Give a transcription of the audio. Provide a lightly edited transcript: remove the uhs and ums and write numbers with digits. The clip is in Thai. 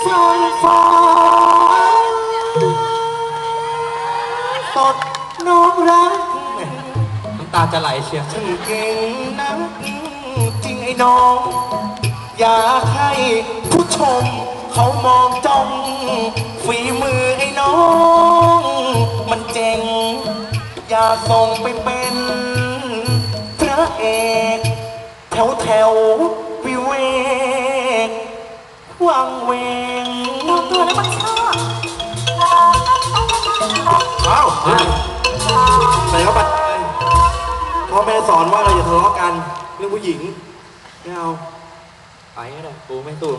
ช่างฟ้าสดน้องรักน้ำตาจะไหลเชียวช่างเก่งนักจริงไอ้น้องอยากให้ผู้ชมเขามองจ้องฝีมือไอ้น้องมันเจ๋งอยากส่งไปเป็นพระเอกแถววิเวกวังเวงตัวแล้วมันชอบอ้าวใส่เข้าไปพ่อแม่สอนว่าเราอย่าทะเลาะกันเรื่องผู้หญิงไม่เอาไปก็ได้กูไม่ตู้